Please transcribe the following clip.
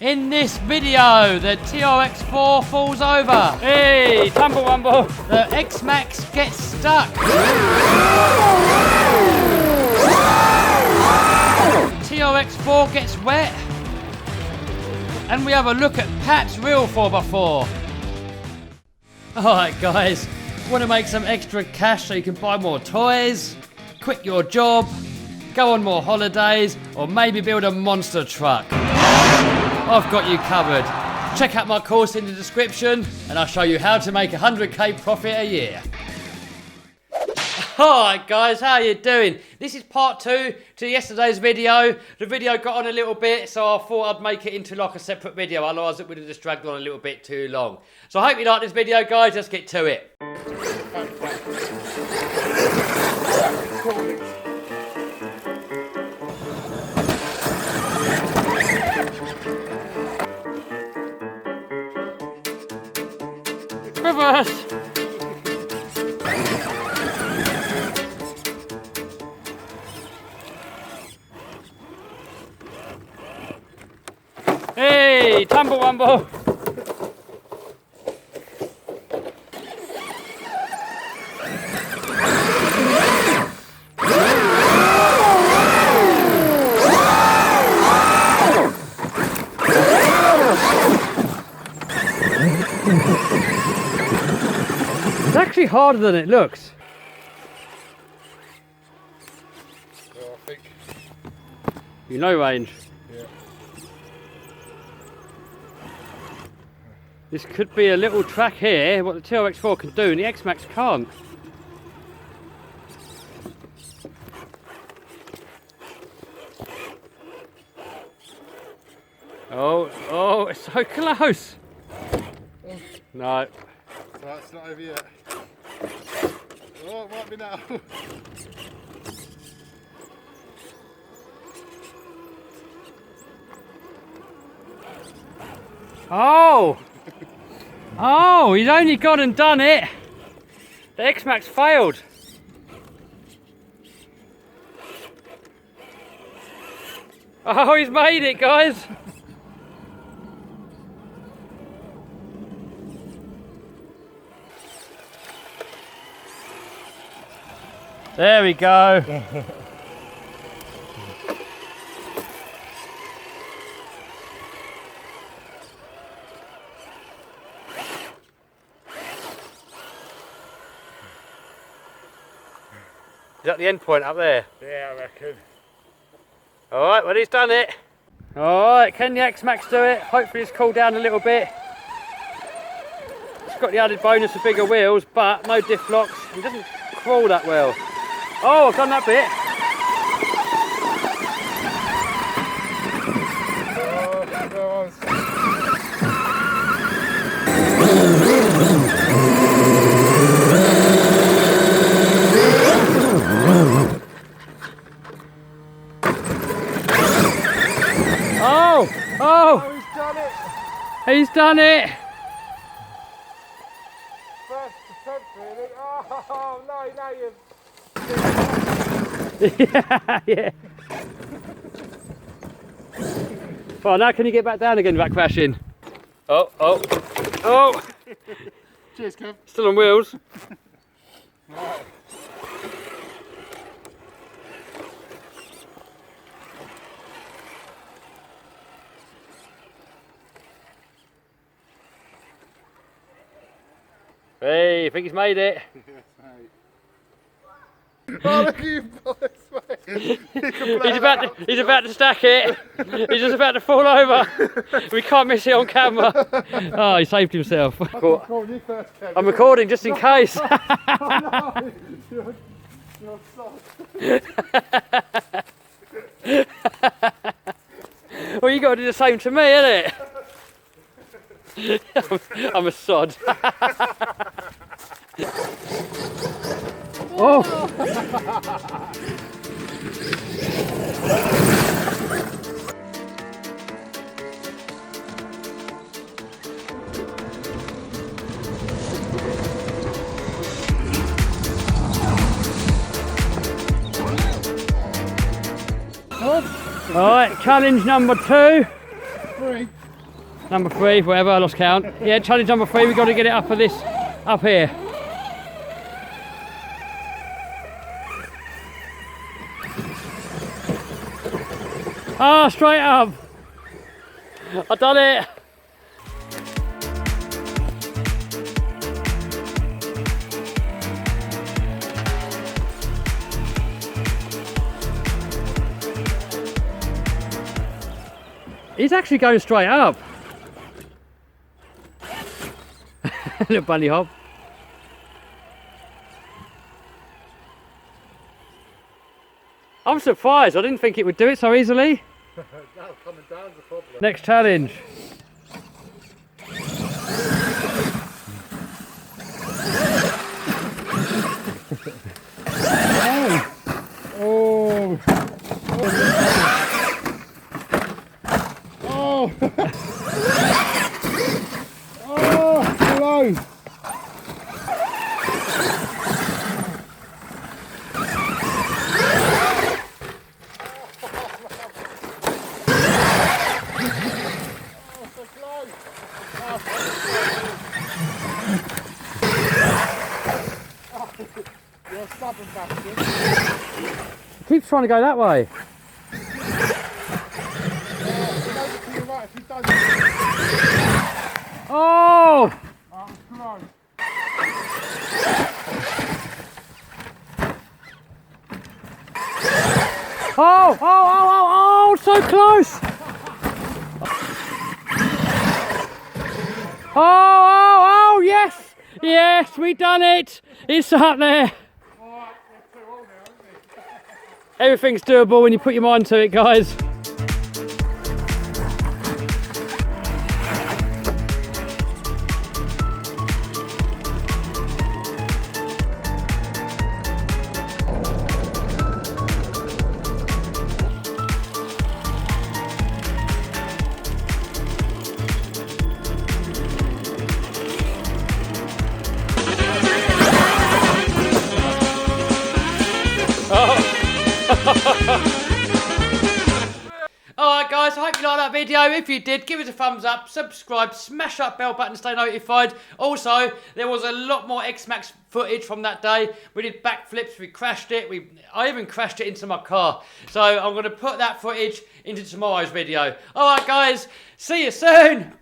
In this video, the TRX-4 falls over. Hey, tumble wumble. The X-Maxx gets stuck. TRX-4 gets wet. And we have a look at Pat's real 4x4. Alright guys, want to make some extra cash so you can buy more toys, quit your job, go on more holidays, or maybe build a monster truck? I've got you covered. Check out my course in the description and I'll show you how to make 100k profit a year. Alright guys, how you doing? This is part 2 to yesterday's video. The video got on a little bit, so I thought I'd make it into like a separate video, otherwise it would have just dragged on a little bit too long. So I hope you like this video guys, let's get to it. Reverse! Hey, tumble wumble! It's actually harder than it looks. Well, I think. You know range. Yeah. This could be a little track here, what the TRX-4 can do, and the X-Maxx can't. Oh, it's so close. No. So it's not over yet. Oh, it might be now. Oh, he's only gone and done it. The X-Maxx failed. Oh, he's made it, guys. There we go. Is that the end point up there? Yeah, I reckon. Alright, well he's done it. Alright, can the X-Maxx do it? Hopefully it's cooled down a little bit. It's got the added bonus of bigger wheels, but no diff locks. It doesn't crawl that well. Oh, I've done that bit. Oh, he's done it! He's done it! First attempt, really. Oh, no, Yeah. Well, now can you get back down again without crashing? Oh. Cheers, Kev. Still on wheels. Right. Hey, I think he's made it. Yes, mate. Oh, look at you boys, mate. He's about to stack it. He's just about to fall over. We can't miss it on camera. Oh, he saved himself. You first, Kev. I'm recording just in case. Oh, no. You're soft. Well, you got to do the same to me, innit? I'm a sod. Oh! Alright, challenge number 2. 3. Number 3, whatever, I lost count. Yeah, challenge number 3, we've got to get it up for this, up here. Ah, straight up. I've done it. He's actually going straight up. Little bunny hop. I'm surprised. I didn't think it would do it so easily. Now coming down's the problem. Next challenge. Oh. Oh. Oh, hello. You're a stubborn bastard. Keeps trying to go that way. Oh! Oh, oh, oh, oh, oh, so close! Oh, oh, oh, yes! Yes, we done it! It's up there. Everything's doable when you put your mind to it, guys. Alright guys, I hope you liked that video. If you did, give us a thumbs up, subscribe, smash that bell button to stay notified. Also, there was a lot more X-Maxx footage from that day. We did backflips, we crashed it, I even crashed it into my car. So I'm going to put that footage into tomorrow's video. Alright guys, see you soon.